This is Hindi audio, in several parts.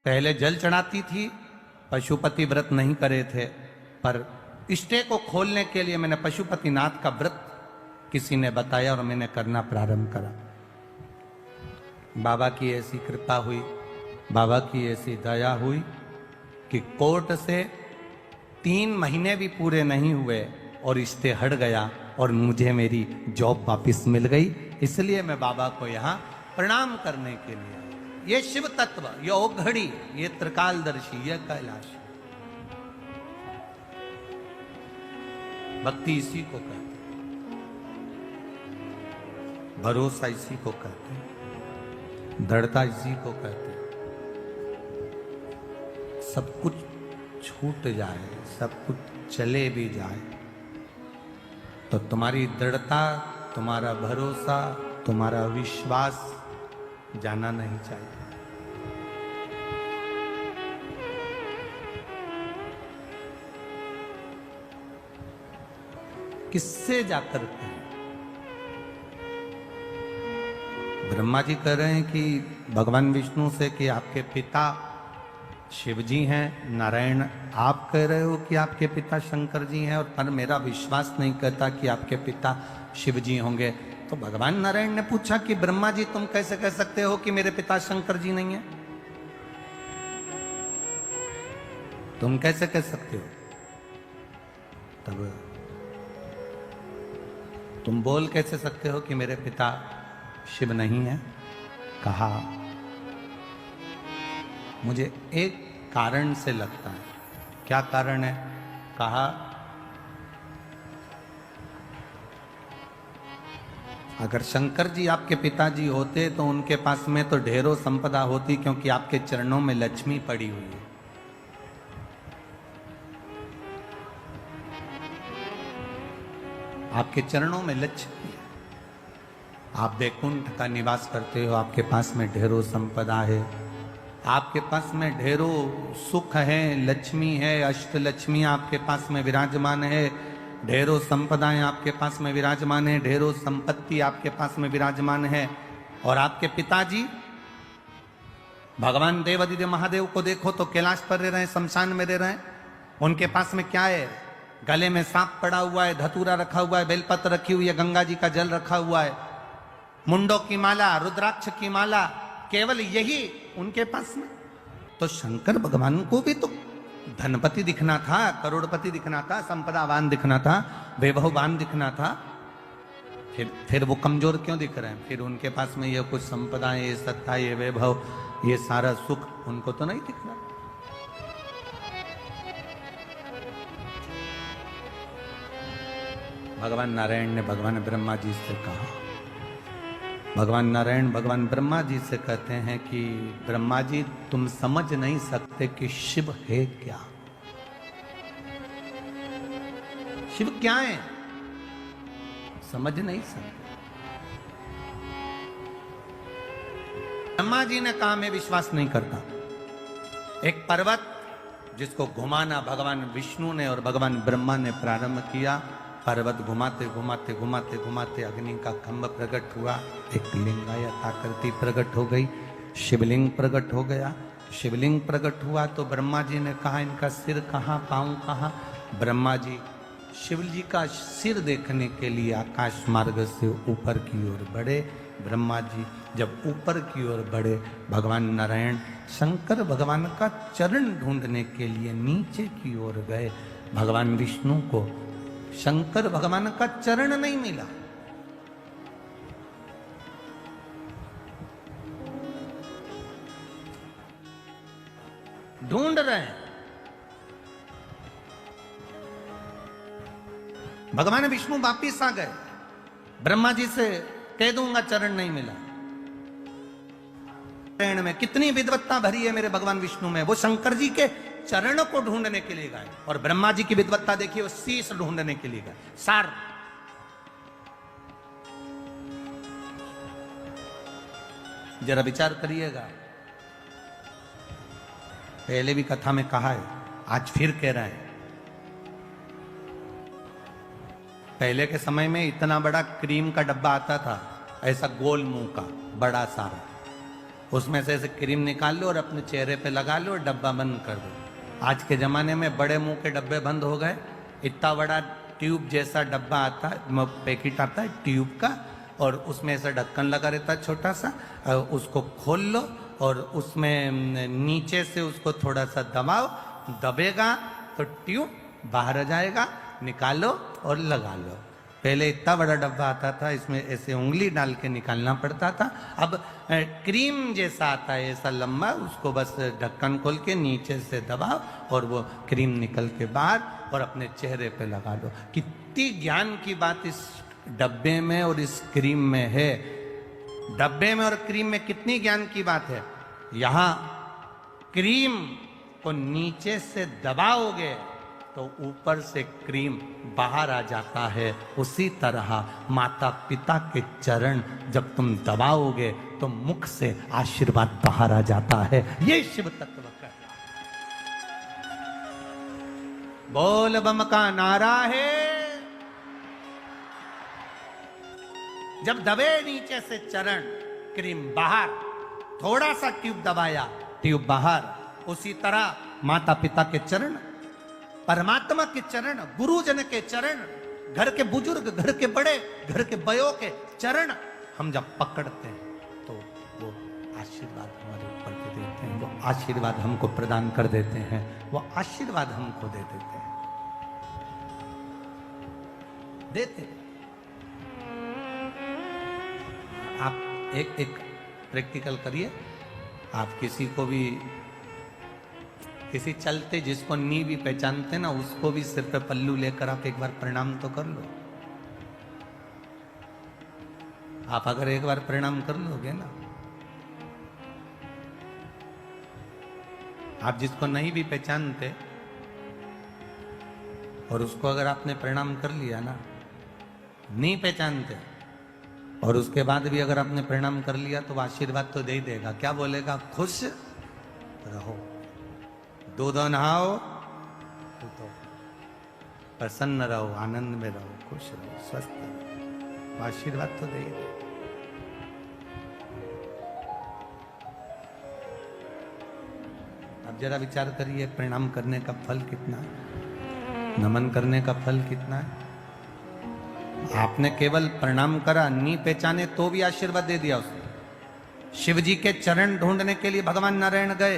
पहले जल चढ़ाती थी, पशुपति व्रत नहीं करे थे, पर इष्टे को खोलने के लिए मैंने पशुपतिनाथ का व्रत किसी ने बताया और मैंने करना प्रारंभ करा। बाबा की ऐसी कृपा हुई, बाबा की ऐसी दया हुई कि कोर्ट से 3 महीने भी पूरे नहीं हुए और इष्टे हट गया और मुझे मेरी जॉब वापिस मिल गई। इसलिए मैं बाबा को यहाँ प्रणाम करने के लिए, ये शिव तत्व, ये औघड़ी, ये त्रिकालदर्शी, ये कैलाश, भक्ति इसी को कहते हैं, भरोसा इसी को कहते हैं, दृढ़ता इसी को कहते हैं। सब कुछ छूट जाए, सब कुछ चले भी जाए, तो तुम्हारी दृढ़ता, तुम्हारा भरोसा, तुम्हारा विश्वास जाना नहीं चाहिए। किससे जाकर कहें? ब्रह्मा जी कह रहे हैं कि भगवान विष्णु से कि आपके पिता शिव जी हैं। नारायण आप कह रहे हो कि आपके पिता शंकर जी हैं, और पर मेरा विश्वास नहीं करता कि आपके पिता शिव जी होंगे। तो भगवान नारायण ने पूछा कि ब्रह्मा जी तुम कैसे कह सकते हो कि मेरे पिता शंकर जी नहीं है? तुम कैसे कह सकते हो? तब तुम बोल कैसे सकते हो कि मेरे पिता शिव नहीं है? कहा मुझे एक कारण से लगता है। क्या कारण है? कहा अगर शंकर जी आपके पिताजी होते तो उनके पास में तो ढेरों संपदा होती, क्योंकि आपके चरणों में लक्ष्मी पड़ी हुई है। आपके चरणों में लक्ष्मी है, आप वैकुंठ का निवास करते हो, आपके पास में ढेरों संपदा है, आपके पास में ढेरों सुख है, लक्ष्मी है, अष्ट लक्ष्मी आपके पास में विराजमान है, ढेरों संपदाएं आपके पास में विराजमान है, ढेरों संपत्ति आपके पास में विराजमान है। और आपके पिताजी भगवान देवादिदेव महादेव को देखो तो कैलाश पर रह रहे हैं, शमशान में रह रहे हैं। उनके पास में क्या है? गले में सांप पड़ा हुआ है, धतूरा रखा हुआ है, बेलपत्र रखी हुई है, गंगा जी का जल रखा हुआ है, मुंडों की माला, रुद्राक्ष की माला, केवल यही उनके पास में। तो शंकर भगवान को भी तो धनपति दिखना था, करोड़पति दिखना था, संपदावान दिखना था, वैभववान दिखना था। फिर वो कमजोर क्यों दिख रहे हैं? फिर उनके पास में ये कुछ संपदा, ये सत्ता, ये वैभव, ये सारा सुख उनको तो नहीं दिख रहा। भगवान नारायण ने भगवान ब्रह्मा जी से कहा, भगवान नारायण भगवान ब्रह्मा जी से कहते हैं कि ब्रह्मा जी तुम समझ नहीं सकते कि शिव है क्या। शिव क्या है समझ नहीं सकते। ब्रह्मा जी ने कहा मैं विश्वास नहीं करता। एक पर्वत जिसको घुमाना भगवान विष्णु ने और भगवान ब्रह्मा ने प्रारंभ किया। पर्वत घुमाते घुमाते घुमाते घुमाते अग्नि का खंभ प्रकट हुआ, एक लिंगायत आकृति प्रकट हो गई, शिवलिंग प्रकट हो गया। शिवलिंग प्रकट हुआ तो ब्रह्मा जी ने कहा इनका सिर कहाँ, पांव कहाँ? ब्रह्मा जी शिव जी का सिर देखने के लिए आकाश मार्ग से ऊपर की ओर बढ़े। ब्रह्मा जी जब ऊपर की ओर बढ़े, भगवान नारायण शंकर भगवान का चरण ढूंढने के लिए नीचे की ओर गए। भगवान विष्णु को शंकर भगवान का चरण नहीं मिला। ढूंढ रहे हैं। भगवान विष्णु वापिस आ गए, ब्रह्मा जी से कह दूंगा चरण नहीं मिला। चरण में कितनी विद्वत्ता भरी है मेरे भगवान विष्णु में। वो शंकर जी के चरण को ढूंढने के लिए गए, और ब्रह्मा जी की विद्वत्ता देखिए, वो शीश ढूंढने के लिए गए। सार जरा विचार करिएगा। पहले भी कथा में कहा है, आज फिर कह रहे हैं। पहले के समय में इतना बड़ा क्रीम का डब्बा आता था, ऐसा गोल मुंह का बड़ा सारा, उसमें से क्रीम निकाल लो और अपने चेहरे पे लगा लो और डब्बा बंद कर दो। आज के ज़माने में बड़े मुंह के डब्बे बंद हो गए। इतना बड़ा ट्यूब जैसा डब्बा आता है, पैकेट आता है ट्यूब का, और उसमें ऐसा ढक्कन लगा रहता है छोटा सा, उसको खोल लो और उसमें नीचे से उसको थोड़ा सा दबाओ, दबेगा तो ट्यूब बाहर आ जाएगा, निकालो और लगा लो। पहले इतना बड़ा डब्बा आता था, इसमें ऐसे उंगली डाल के निकालना पड़ता था। अब क्रीम जैसा आता है ऐसा लंबा, उसको बस ढक्कन खोल के नीचे से दबाओ और वो क्रीम निकल के बाहर और अपने चेहरे पे लगा लो। कितनी ज्ञान की बात इस डब्बे में और इस क्रीम में है। डब्बे में और क्रीम में कितनी ज्ञान की बात है। यहां क्रीम को नीचे से दबाओगे तो ऊपर से क्रीम बाहर आ जाता है। उसी तरह माता पिता के चरण जब तुम दबाओगे तो मुख से आशीर्वाद बाहर आ जाता है। ये शिव तत्व का बोल बम का नारा है। जब दबे नीचे से चरण, क्रीम बाहर, थोड़ा सा ट्यूब दबाया, ट्यूब बाहर। उसी तरह माता पिता के चरण, परमात्मा के चरण, गुरुजन के चरण, घर के बुजुर्ग, घर के बड़े, घर के बयों के चरण हम जब पकड़ते हैं तो वो आशीर्वाद हमारे ऊपर दे देते हैं, वो आशीर्वाद हमको प्रदान कर देते हैं, वो आशीर्वाद हमको दे देते हैं, देते हैं। आप एक प्रैक्टिकल करिए। आप किसी को भी, किसी चलते जिसको नी भी पहचानते ना, उसको भी सिर पे पल्लू लेकर आप एक बार प्रणाम तो कर लो। आप अगर एक बार प्रणाम कर लोगे ना, आप जिसको नहीं भी पहचानते और उसको अगर आपने प्रणाम कर लिया ना, नहीं पहचानते और उसके बाद भी अगर आपने प्रणाम कर लिया तो आशीर्वाद तो दे ही देगा। क्या बोलेगा? खुश रहो, दूध नहाओ, तो प्रसन्न रहो, आनंद में रहो, खुश रहो, स्वस्थ रहो, आशीर्वाद तो दे ही दे। अब जरा विचार करिए, प्रणाम करने का फल कितना है, नमन करने का फल कितना है। आपने केवल प्रणाम करा, नहीं पहचाने तो भी आशीर्वाद दे दिया उसने। शिव जी के चरण ढूंढने के लिए भगवान नारायण गए,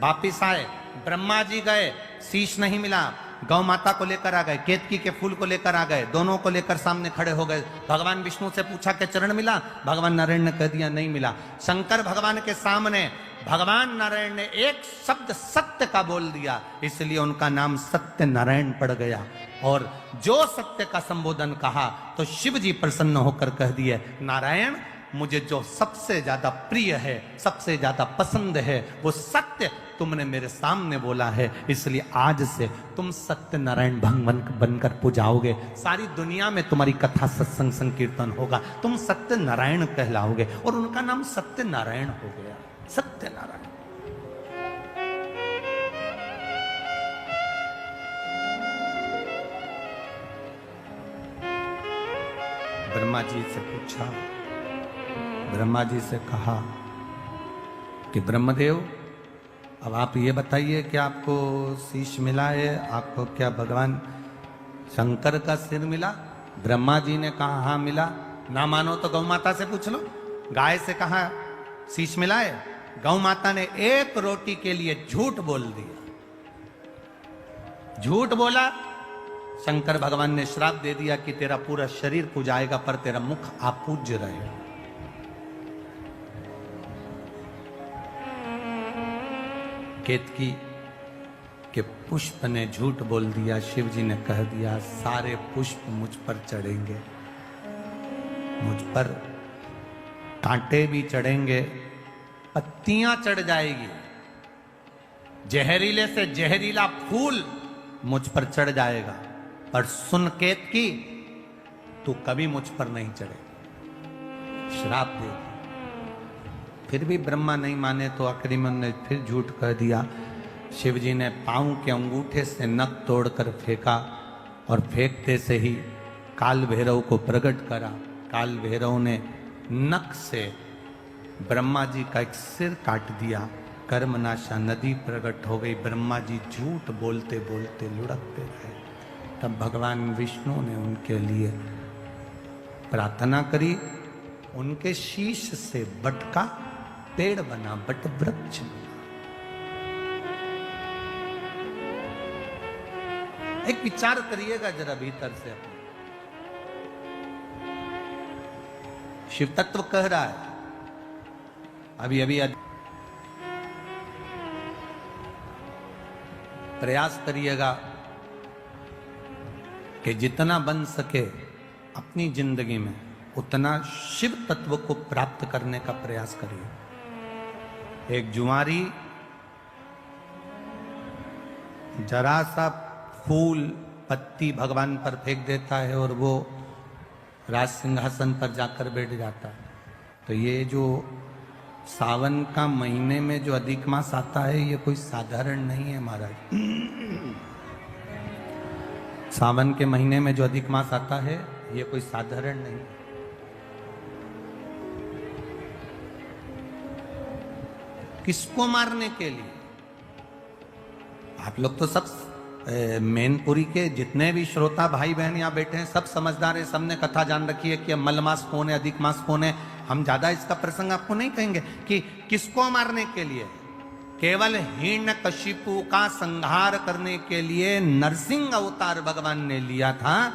वापिस आए, ब्रह्मा जी गए, शीश नहीं मिला, गौ माता को लेकर आ गए, केतकी के फूल को लेकर आ गए, दोनों को लेकर सामने खड़े हो गए। भगवान विष्णु से पूछा कि चरण मिला? भगवान नारायण ने कह दिया नहीं मिला। शंकर भगवान के सामने भगवान नारायण ने एक शब्द सत्य का बोल दिया, इसलिए उनका नाम सत्य नारायण पड़ गया। और जो सत्य का संबोधन कहा तो शिव जी प्रसन्न होकर कह दिए, नारायण मुझे जो सबसे ज्यादा प्रिय है, सबसे ज्यादा पसंद है, वो सत्य तुमने मेरे सामने बोला है, इसलिए आज से तुम सत्य नारायण भगवान बनकर पूजाओगे। सारी दुनिया में तुम्हारी कथा, सत्संग, संकीर्तन होगा, तुम सत्य नारायण कहलाओगे। और उनका नाम सत्य नारायण हो गया, सत्य नारायण। ब्रह्मा जी से पूछा, ब्रह्मा जी से कहा कि ब्रह्मदेव अब आप ये बताइए कि आपको शीश मिला है, आपको क्या भगवान शंकर का सिर मिला? ब्रह्मा जी ने कहा हाँ मिला। ना मानो तो गौ माता से पूछ लो। गाय से कहा शीश मिला है, गौ माता ने एक रोटी के लिए झूठ बोल दिया, झूठ बोला। शंकर भगवान ने श्राप दे दिया कि तेरा पूरा शरीर पूजाएगा पर तेरा मुख अपूज्य रहेगा। केतकी के पुष्प ने झूठ बोल दिया, शिव जी ने कह दिया सारे पुष्प मुझ पर चढ़ेंगे, मुझ पर कांटे भी चढ़ेंगे, पत्तियां चढ़ जाएगी, जहरीले से जहरीला फूल मुझ पर चढ़ जाएगा, पर सुन केतकी तू कभी मुझ पर नहीं चढ़े। श्राप दे। फिर भी ब्रह्मा नहीं माने तो आखिरी में ने फिर झूठ कह दिया। शिव जी ने पांव के अंगूठे से नख तोड़कर फेंका और फेंकते से ही काल भैरव को प्रकट करा। काल भैरव ने नख से ब्रह्मा जी का एक सिर काट दिया, कर्मनाशा नदी प्रकट हो गई, ब्रह्मा जी झूठ बोलते बोलते लुढ़कते रहे। तब भगवान विष्णु ने उनके लिए प्रार्थना करी, उनके शीश से बट का पेड़ बना, बट वृक्ष बना। एक विचार करिएगा जरा भीतर से अपने। शिव तत्व कह रहा है, अभी अभी प्रयास करिएगा कि जितना बन सके अपनी जिंदगी में उतना शिव तत्व को प्राप्त करने का प्रयास करिए। एक जुआरी जरा सा फूल पत्ती भगवान पर फेंक देता है और वो राज सिंहासन पर जाकर बैठ जाता है। तो ये जो सावन का महीने में जो अधिक मास आता है, ये कोई साधारण नहीं है महाराज। सावन के महीने में जो अधिक मास आता है, ये कोई साधारण नहीं। किसको मारने के लिए? आप लोग तो सब मैनपुरी के जितने भी श्रोता भाई बहन यहाँ बैठे हैं, सब समझदार है, सबने कथा जान रखी है कि मल मास कौन है, अधिक मास कौन है। हम ज्यादा इसका प्रसंग आपको नहीं कहेंगे कि किसको मारने के लिए। केवल हिरण्यकशिपु का संहार करने के लिए नरसिंह अवतार भगवान ने लिया था।